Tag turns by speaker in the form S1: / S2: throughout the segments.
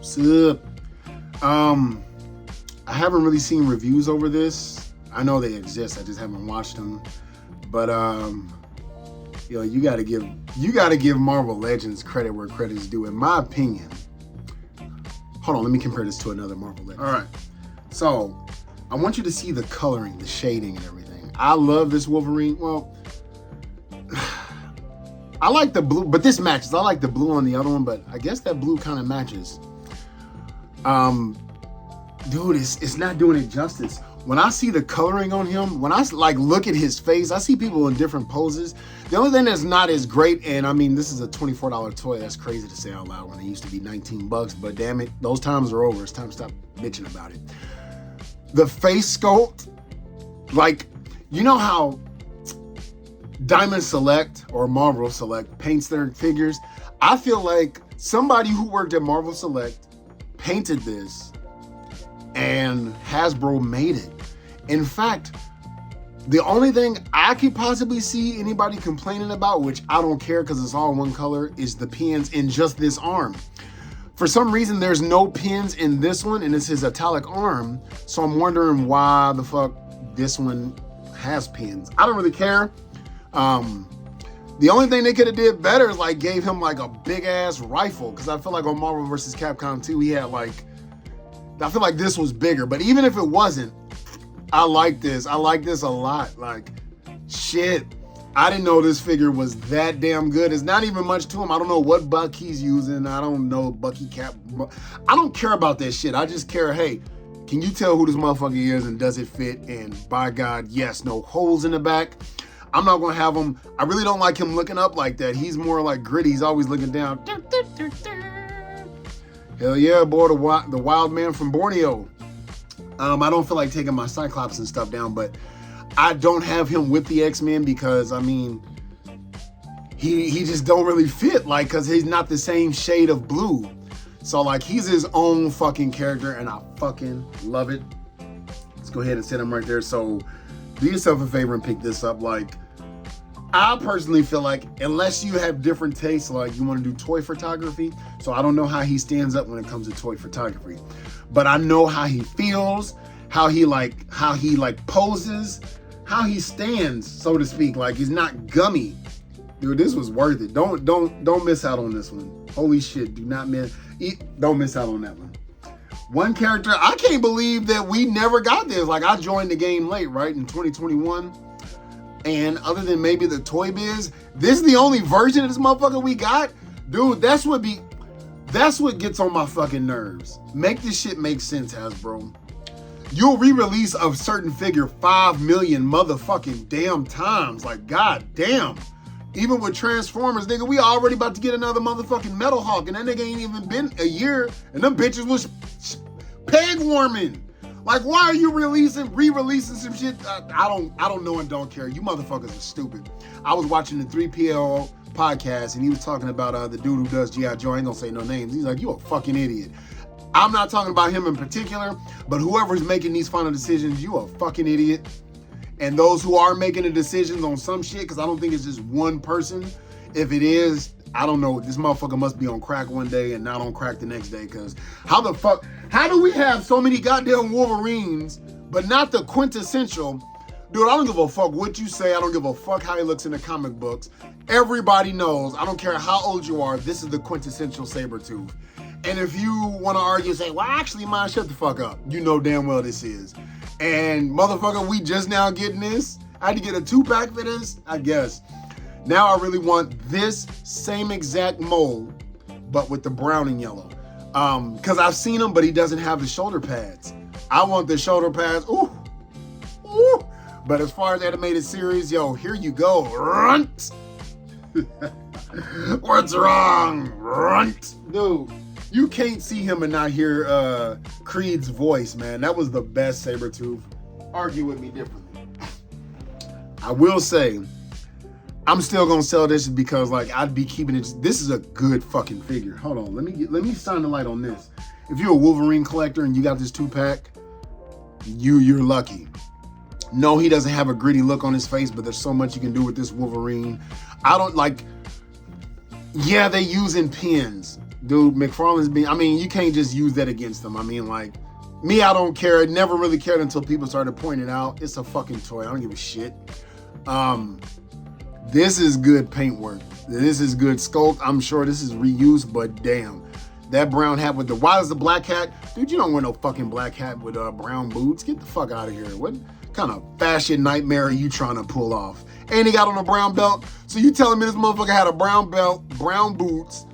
S1: Sup. I haven't really seen reviews over this. I know they exist. I just haven't watched them. But you gotta give Marvel Legends credit where credit is due. In my opinion. Hold on, let me compare this to another Marvel Legends. All right. So I want you to see the coloring, the shading, and everything. I love this Wolverine. Well, I like the blue, but this matches. I like the blue on the other one, but I guess that blue kind of matches. Dude, it's not doing it justice. When I see the coloring on him, when I look at his face, I see people in different poses. The only thing that's not as great, and I mean, this is a $24 toy. That's crazy to say out loud when it used to be $19, but damn it, those times are over. It's time to stop bitching about it. The face sculpt, you know how Diamond Select or Marvel Select paints their figures? I feel like somebody who worked at Marvel Select painted this and Hasbro made it. In fact, the only thing I could possibly see anybody complaining about, which I don't care because it's all one color, is the pins in just this arm. For some reason, there's no pins in this one, and it's his italic arm. So I'm wondering why the fuck this one has pins. I don't really care. The only thing they could have did better is gave him a big ass rifle, because I feel like on Marvel vs. Capcom 2 he had I feel like this was bigger. But even if it wasn't, I like this. I like this a lot. Shit. I didn't know this figure was that damn good. It's not even much to him. I don't know what buck he's using. I don't know Bucky Cap. I don't care about that shit. I just care, hey, can you tell who this motherfucker is and does it fit? And by God, yes, no holes in the back. I'm not going to have him. I really don't like him looking up like that. He's more gritty. He's always looking down. Hell yeah, boy, the wild man from Borneo. I don't feel like taking my Cyclops and stuff down, but I don't have him with the X-Men because, I mean, he just don't really fit, because he's not the same shade of blue. So, he's his own fucking character, and I fucking love it. Let's go ahead and set him right there. So, do yourself a favor and pick this up. I personally feel like, unless you have different tastes, you want to do toy photography, so I don't know how he stands up when it comes to toy photography, but I know how he feels, how he poses, how he stands, so to speak. He's not gummy. Dude, this was worth it. Don't miss out on this one. Holy shit, don't miss out on that one. One character, I can't believe that we never got this. I joined the game late, right, in 2021. And other than maybe the Toy Biz, this is the only version of this motherfucker we got. Dude, that's what gets on my fucking nerves. Make this shit make sense, Hasbro. You'll re-release a certain figure 5 million motherfucking damn times. God damn. Even with Transformers, nigga, we already about to get another motherfucking Metal Hawk, and that nigga ain't even been a year, and them bitches was peg warming. Why are you re-releasing some shit? I don't know and don't care. You motherfuckers are stupid. I was watching the 3PL podcast, and he was talking about the dude who does G.I. Joe. I ain't gonna say no names. He's like, you a fucking idiot. I'm not talking about him in particular, but whoever's making these final decisions, you a fucking idiot. And those who are making the decisions on some shit, because I don't think it's just one person. If it is, I don't know. This motherfucker must be on crack one day and not on crack the next day, because how do we have so many goddamn Wolverines, but not the quintessential? Dude, I don't give a fuck what you say. I don't give a fuck how he looks in the comic books. Everybody knows, I don't care how old you are, this is the quintessential Sabretooth. And if you want to argue, say, well, actually, mine, shut the fuck up. You know damn well this is. And motherfucker, we just now getting this. I had to get a 2-pack for this, I guess. Now I really want this same exact mold, but with the brown and yellow. Because I've seen him, but he doesn't have the shoulder pads. I want the shoulder pads. Ooh. Ooh. But as far as animated series, yo, here you go. Runt. What's wrong? Runt. Dude, you can't see him and not hear Creed's voice, man. That was the best Sabretooth. Argue with me differently. I will say, I'm still gonna sell this because I'd be keeping it. This is a good fucking figure. Hold on, let me shine the light on this. If you're a Wolverine collector and you got this 2-pack, you're lucky. No, he doesn't have a gritty look on his face, but there's so much you can do with this Wolverine. I don't yeah, they using pins. dude, McFarlane's being, I mean, you can't just use that against them. I mean, like, me, I don't care. It never really cared until people started pointing it out. It's a fucking toy. I don't give a shit. This is good paint work. This is good sculpt. I'm sure this is reused, but damn. That brown hat with the, why is the black hat? Dude, you don't wear no fucking black hat with brown boots. Get the fuck out of here. What kind of fashion nightmare are you trying to pull off? And he got on a brown belt. So you telling me this motherfucker had a brown belt, brown boots,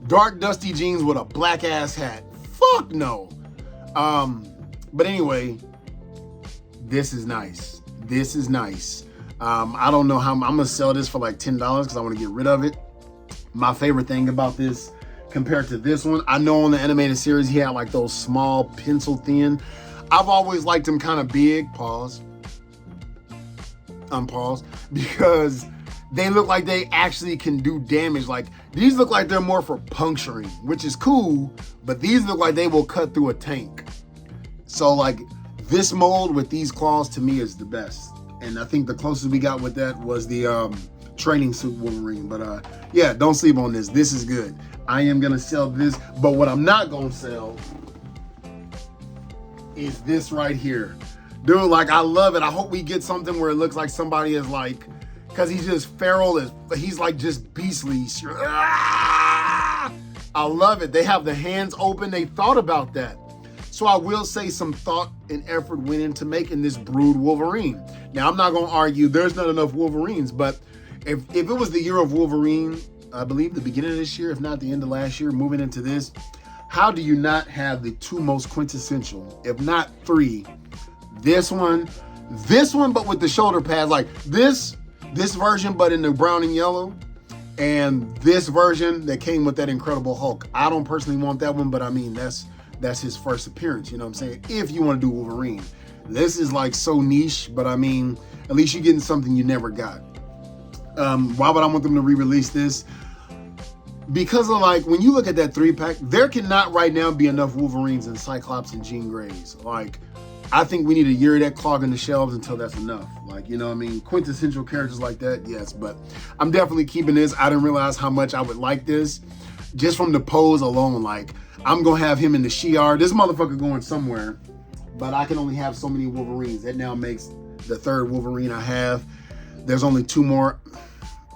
S1: dark dusty jeans with a black ass hat? Fuck no. But anyway, this is nice. This is nice. I don't know how, I'm gonna sell this for like $10 because I want to get rid of it. My favorite thing about this compared to this one, I know on the animated series he had like those small pencil thin. I've always liked them kind of big, pause, unpause, because they look like they actually can do damage. Like these look like they're more for puncturing, which is cool, but these look like they will cut through a tank. So like this mold with these claws to me is the best. And I think the closest we got with that was the training suit Wolverine. But yeah, don't sleep on this. This is good. I am gonna sell this, but what I'm not gonna sell is this right here. Dude, like I love it. I hope we get something where it looks like somebody is like, cause he's just feral, he's like just beastly. I love it. They have the hands open. They thought about that. So I will say some thought and effort went into making this Brood Wolverine. Now I'm not gonna argue there's not enough Wolverines, but if it was the year of Wolverine, I believe the beginning of this year, if not the end of last year, moving into this, how do you not have the two most quintessential, if not three? This one, but with the shoulder pads, like this version, but in the brown and yellow, and this version that came with that Incredible Hulk. I don't personally want that one, but I mean, that's his first appearance, you know what I'm saying? If you want to do Wolverine. This is like so niche, but I mean, at least you're getting something you never got. Why would I want them to re-release this? Because of like, when you look at that 3-pack, there cannot right now be enough Wolverines and Cyclops and Jean Greys. Like, I think we need a year of that clogging the shelves until that's enough. Like, you know what I mean? Quintessential characters like that, yes, but I'm definitely keeping this. I didn't realize how much I would like this just from the pose alone. Like, I'm gonna have him in the Shi'ar. This motherfucker going somewhere, but I can only have so many Wolverines. That now makes the third Wolverine I have. There's only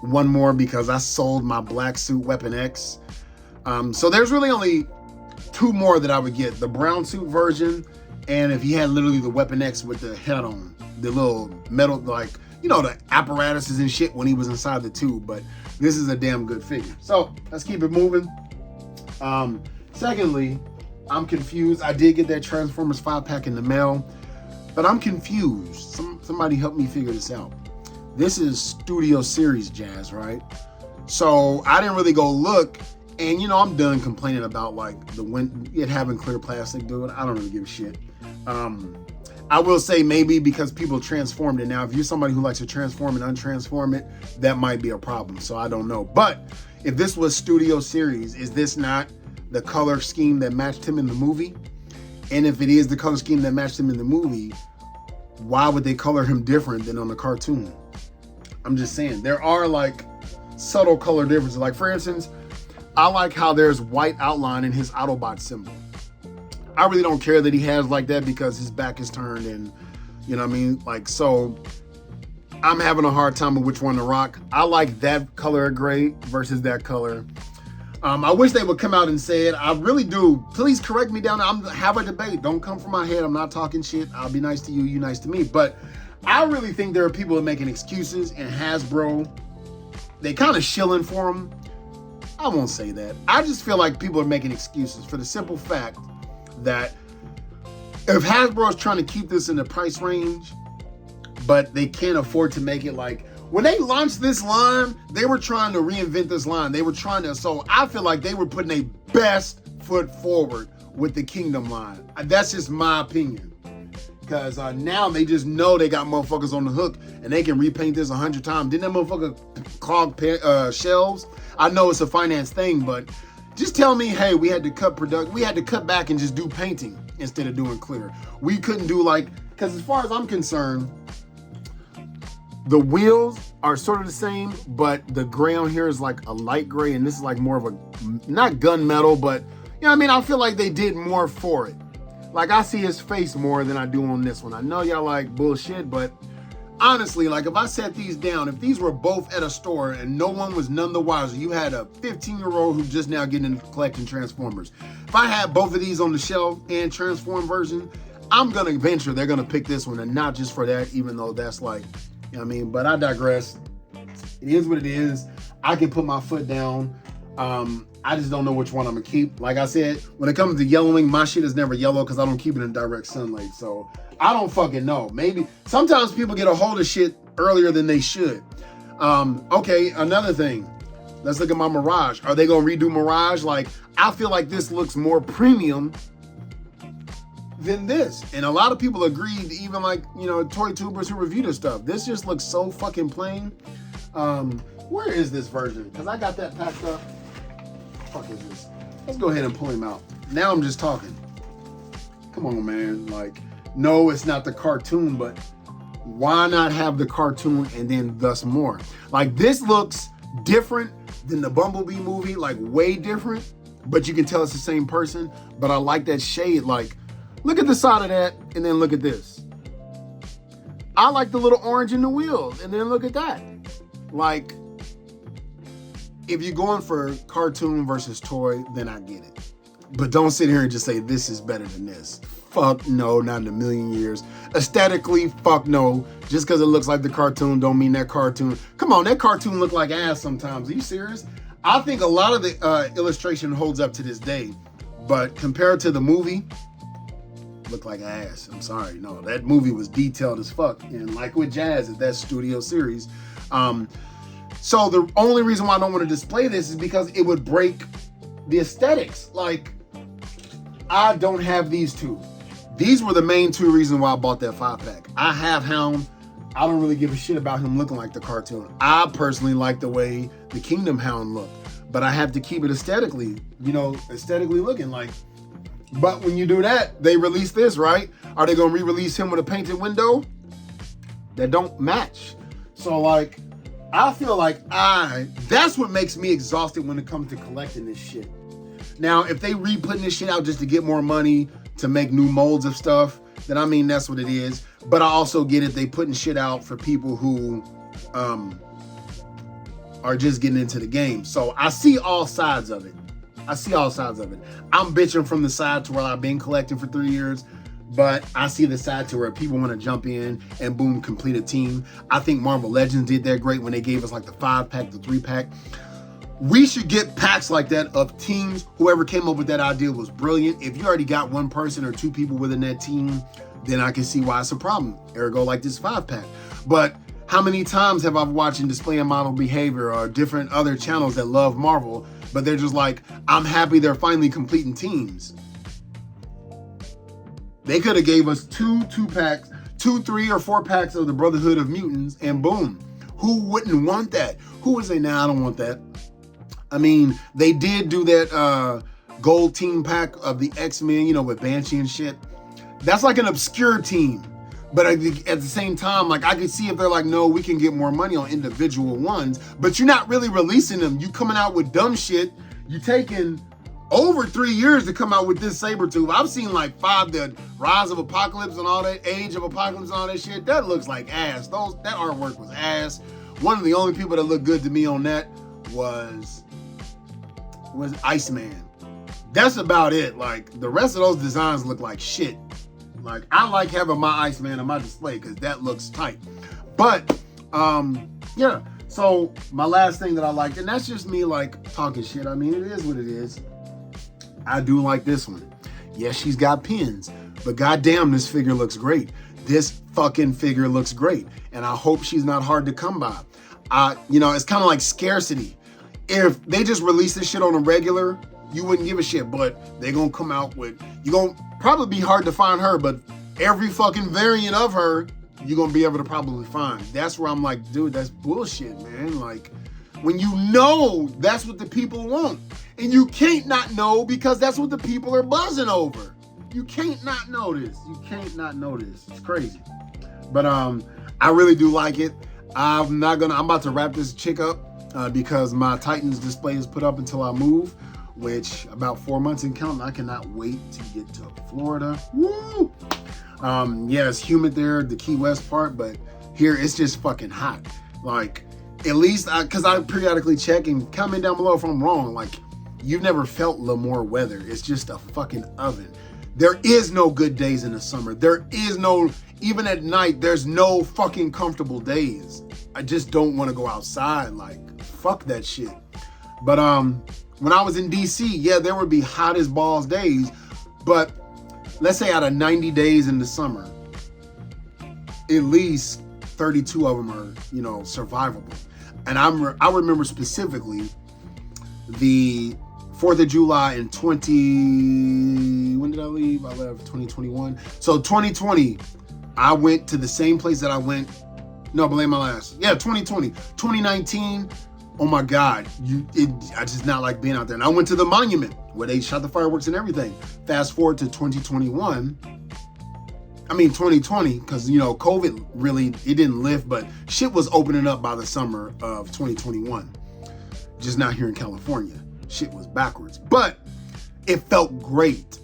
S1: one more because I sold my black suit Weapon X. So there's really only 2 more that I would get. The brown suit version, and if he had literally the Weapon X with the head on, the little metal, like, you know, the apparatuses and shit when he was inside the tube. But this is a damn good figure. So let's keep it moving. Secondly, I'm confused. I did get that Transformers 5-pack in the mail, but I'm confused. Somebody help me figure this out. This is Studio Series Jazz, right? So I didn't really go look, and you know, I'm done complaining about like it having clear plastic, dude. I don't really give a shit. I will say maybe because people transformed it. Now, if you're somebody who likes to transform and untransform it, that might be a problem. So I don't know. But if this was Studio Series, is this not the color scheme that matched him in the movie? And if it is the color scheme that matched him in the movie, why would they color him different than on the cartoon? I'm just saying, there are like subtle color differences. Like for instance, I like how there's white outline in his Autobot symbol. I really don't care that he has like that because his back is turned and, you know what I mean? Like, so I'm having a hard time with which one to rock. I like that color of gray versus that color. I wish they would come out and say it. I really do. Please correct me down there. Have a debate. Don't come from my head. I'm not talking shit. I'll be nice to you. You nice to me. But I really think there are people that are making excuses, and Hasbro, they kind of shilling for them. I won't say that. I just feel like people are making excuses for the simple fact that if Hasbro is trying to keep this in the price range, but they can't afford to make it like, when they launched this line, they were trying to reinvent this line. They were trying to, so I feel like they were putting their best foot forward with the Kingdom line. That's just my opinion. Because now they just know they got motherfuckers on the hook and they can repaint this 100 times. Didn't that motherfucker clog shelves? I know it's a finance thing, but just tell me, hey, we had to cut back and just do painting instead of doing clear. We couldn't do like, because as far as I'm concerned, The wheels are sort of the same, but the gray on here is like a light gray, and this is like more of a, not gunmetal, but you know what I mean? I feel like they did more for it. Like, I see his face more than I do on this one. I know y'all like bullshit, but honestly, like, if I set these down, if these were both at a store and no one was none the wiser, you had a 15-year-old who's just now getting into collecting Transformers. If I had both of these on the shelf and Transform version, I'm going to venture they're going to pick this one, and not just for that, even though that's like, you know what I mean? But I digress. It is what it is. I can put my foot down. I just don't know which one I'm going to keep. Like I said, when it comes to yellowing, my shit is never yellow because I don't keep it in direct sunlight. So I don't fucking know. Maybe sometimes people get a hold of shit earlier than they should. Okay, another thing. Let's look at my Mirage. Are they going to redo Mirage? Like, I feel like this looks more premium than this. And a lot of people agreed, even like, you know, toy tubers who review this stuff. This just looks so fucking plain. Where is this version? Because I got that packed up. Fuck is this? Let's go ahead and pull him out. Now I'm just talking. Come on, man. Like, no, it's not the cartoon, but why not have the cartoon and then thus more? Like, this looks different than the Bumblebee movie, like way different, but you can tell it's the same person. But I like that shade. Like, look at the side of that, and then look at this. I like the little orange in the wheels, and then look at that. Like, if you're going for cartoon versus toy, then I get it. But don't sit here and just say this is better than this. Fuck no, not in a million years. Aesthetically, fuck no. Just because it looks like the cartoon don't mean that cartoon. Come on, that cartoon look like ass sometimes. Are you serious? I think a lot of the illustration holds up to this day. But compared to the movie, look like ass. I'm sorry. No, that movie was detailed as fuck. And like with Jazz at that studio series. So the only reason why I don't want to display this is because it would break the aesthetics. Like, I don't have these two. These were the main two reasons why I bought that 5-pack. I have Hound. I don't really give a shit about him looking like the cartoon. I personally like the way the Kingdom Hound looked, but I have to keep it aesthetically, you know, aesthetically looking like. But when you do that, they release this, right? Are they going to re-release him with a painted window? That don't match. So, like, I feel like that's what makes me exhausted when it comes to collecting this shit. Now, if they re-putting this shit out just to get more money, to make new molds of stuff, then I mean, that's what it is. But I also get it, they putting shit out for people who are just getting into the game. So I see all sides of it. I'm bitching from the side to where I've been collecting for 3 years. But I see the side to where people want to jump in and boom, complete a team. I think Marvel Legends did that great when they gave us like the 5-pack, the 3-pack. We should get packs like that of teams. Whoever came up with that idea was brilliant. If you already got one person or two people within that team, then I can see why it's a problem. Ergo, like this 5-pack. But how many times have I watched in Display and Model Behavior or different other channels that love Marvel, but they're just like, I'm happy they're finally completing teams. They could have gave us two 2-packs, 2, 3, or 4-packs of the Brotherhood of Mutants, and boom. Who wouldn't want that? Who would say, nah, I don't want that? I mean, they did do that gold team pack of the X-Men, you know, with Banshee and shit. That's like an obscure team. But at the same time, like, I could see if they're like, no, we can get more money on individual ones, but you're not really releasing them. You coming out with dumb shit. You taking over 3 years to come out with this Sabretooth. I've seen like 5, the Rise of Apocalypse and all that, Age of Apocalypse and all that shit. That looks like ass. That artwork was ass. One of the only people that looked good to me on that was Iceman. That's about it. Like, the rest of those designs look like shit. Like, I like having my Iceman on my display because that looks tight. But, yeah. So, my last thing that I liked, and that's just me, like, talking shit. I mean, it is what it is. I do like this one. Yes, she's got pins, but goddamn, this figure looks great. This fucking figure looks great. And I hope she's not hard to come by. You know, it's kind of like scarcity. If they just release this shit on a regular, you wouldn't give a shit, but they gonna come out with, you gonna probably be hard to find her, but every fucking variant of her, you're gonna be able to probably find. That's where I'm like, dude, that's bullshit, man. Like, when you know that's what the people want, and you can't not know because that's what the people are buzzing over. You can't not know this. You can't not know this. It's crazy. But I really do like it. I'm about to wrap this chick up because my Titans display is put up until I move, which about 4 months and counting. I cannot wait to get to Florida. Woo! Yeah, it's humid there, the Key West part, but here it's just fucking hot. Like, at least, because I periodically check, and comment down below if I'm wrong. Like, you've never felt Lemoore weather. It's just a fucking oven. There is no good days in the summer. There is no, even at night, there's no fucking comfortable days. I just don't want to go outside. Like, fuck that shit. But when I was in DC, yeah, there would be hot as balls days, but let's say out of 90 days in the summer, at least 32 of them are, you know, survivable. And I remember specifically the 4th of July in when did I leave? I left 2021. So 2020, I went to the same place that I went. No, blame my last. Yeah, 2020. 2019, oh my God. I just not like being out there. And I went to the monument where they shot the fireworks and everything. Fast forward to 2021. I mean, 2020, because, you know, COVID really, it didn't lift, but shit was opening up by the summer of 2021. Just not here in California. Shit was backwards. But it felt great.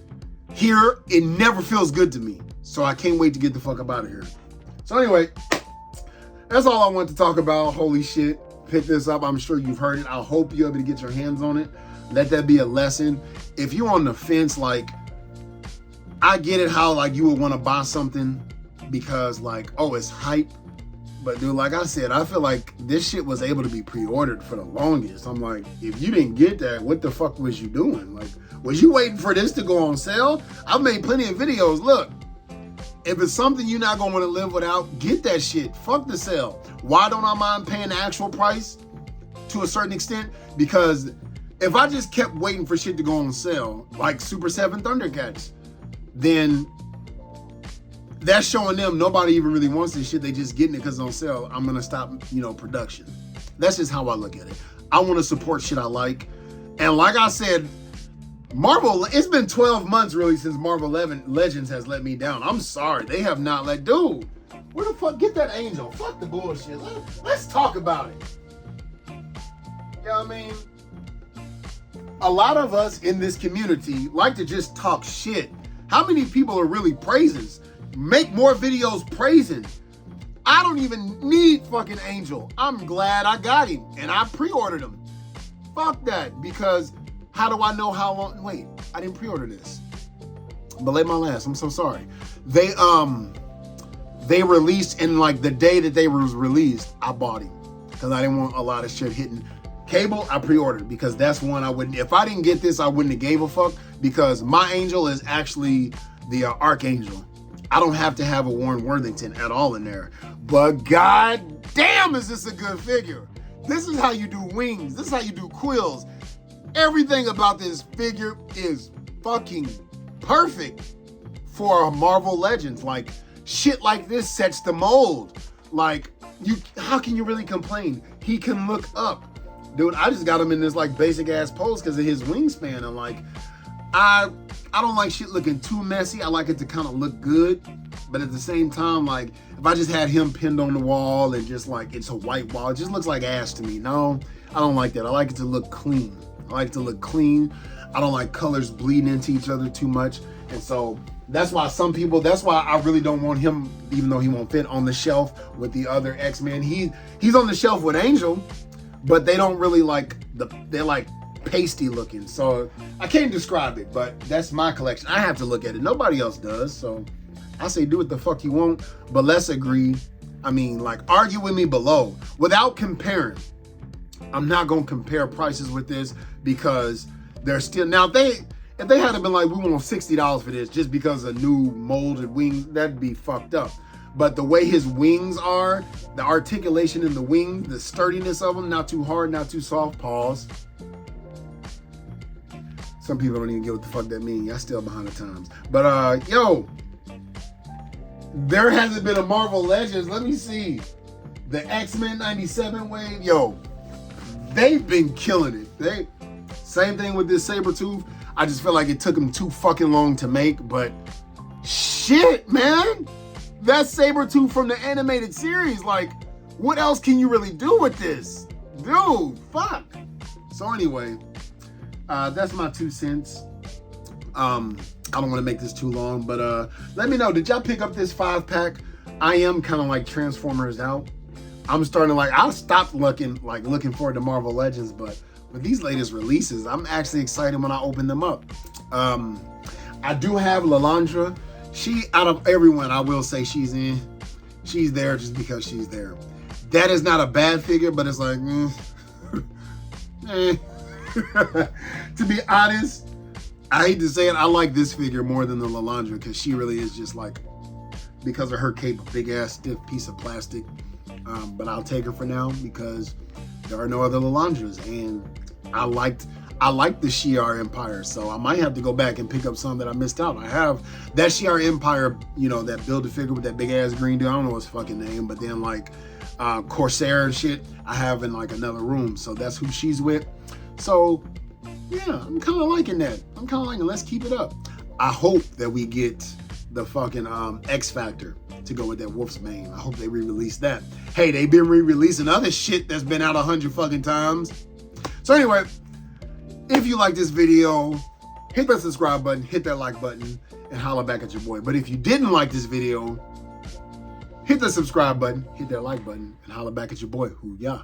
S1: Here, it never feels good to me. So I can't wait to get the fuck up out of here. So anyway, that's all I want to talk about. Holy shit. Pick this up. I'm sure you've heard it. I hope you're able to get your hands on it. Let that be a lesson. If you're on the fence, like, I get it how, like, you would want to buy something because, like, oh, it's hype. But, dude, like I said, I feel like this shit was able to be pre-ordered for the longest. I'm like, if you didn't get that, what the fuck was you doing? Like, was you waiting for this to go on sale? I've made plenty of videos. Look, if it's something you're not going to want to live without, get that shit. Fuck the sale. Why don't I mind paying the actual price to a certain extent? Because if I just kept waiting for shit to go on sale, like Super 7 Thundercats, then that's showing them nobody even really wants this shit. They just getting it because it's on sale. I'm going to stop, you know, production. That's just how I look at it. I want to support shit I like. And like I said, Marvel, it's been 12 months really since Marvel Legends has let me down. I'm sorry. They have not let, dude, where the fuck, get that angel. Fuck the bullshit. Let's talk about it. You know what I mean? A lot of us in this community like to just talk shit. How many people are really praising? Make more videos praising. I don't even need fucking Angel. I'm glad I got him and I pre-ordered him. Fuck that, because how do I know how long? Wait, I didn't pre-order this. Belay my last. I'm so sorry. They released, in like the day that they was released, I bought him because I didn't want a lot of shit hitting. Cable, I pre-ordered because that's one I wouldn't. If I didn't get this, I wouldn't have gave a fuck because my Angel is actually the Archangel. I don't have to have a Warren Worthington at all in there. But god damn, is this a good figure. This is how you do wings. This is how you do quills. Everything about this figure is fucking perfect for Marvel Legends. Like, shit like this sets the mold. Like, how can you really complain? He can look up. Dude, I just got him in this like basic ass pose because of his wingspan. I'm like, I don't like shit looking too messy. I like it to kind of look good. But at the same time, like, if I just had him pinned on the wall and just like, it's a white wall, it just looks like ass to me. No, I don't like that. I like it to look clean. I like it to look clean. I don't like colors bleeding into each other too much. And so that's why that's why I really don't want him, even though he won't fit on the shelf with the other X-Men. He's on the shelf with Angel, but they don't really like they're like pasty looking. So I can't describe it, but that's my collection. I have to look at it. Nobody else does. So I say do what the fuck you want, but let's agree. I mean, like, argue with me below without comparing. I'm not gonna compare prices with this because they're still, now if they had been like, we want $60 for this just because of new molded wings, that'd be fucked up. But the way his wings are, the articulation in the wings, the sturdiness of them, not too hard, not too soft, pause. Some people don't even get what the fuck that means. Y'all still behind the times. But yo, there hasn't been a Marvel Legends. Let me see. The X-Men 97 wave, yo, they've been killing it. Same thing with this Sabretooth. I just feel like it took them too fucking long to make, but shit, man. That's Sabretooth from the animated series. Like, What else can you really do with this? Dude, fuck. So anyway, that's my 2 cents. I don't want to make this too long, but let me know, did y'all pick up this 5-pack? I am kind of like Transformers out. I'm starting to like, I stopped looking forward to Marvel Legends, but with these latest releases, I'm actually excited when I open them up. I do have Lilandra. She, out of everyone, I will say she's there just because she's there. That is not a bad figure, but it's like, to be honest, I hate to say it, I like this figure more than the Lilandra because she really is just like, because of her cape, a big ass stiff piece of plastic. But I'll take her for now because there are no other Lilandras, and I liked the Shi'ar Empire, so I might have to go back and pick up some that I missed out. I have that Shi'ar Empire, you know, that Build-A-Figure with that big ass green dude. I don't know his fucking name, but then like Corsair and shit, I have in like another room. So that's who she's with. So yeah, I'm kind of liking that. I'm kind of liking it. Let's keep it up. I hope that we get the fucking X Factor to go with that Wolf's Mane. I hope they re-release that. Hey, they've been re-releasing other shit that's been out 100 fucking times. So anyway, if you like this video, hit that subscribe button, hit that like button, and holler back at your boy. But if you didn't like this video, hit the subscribe button, hit that like button, and holler back at your boy. Hoo-yah.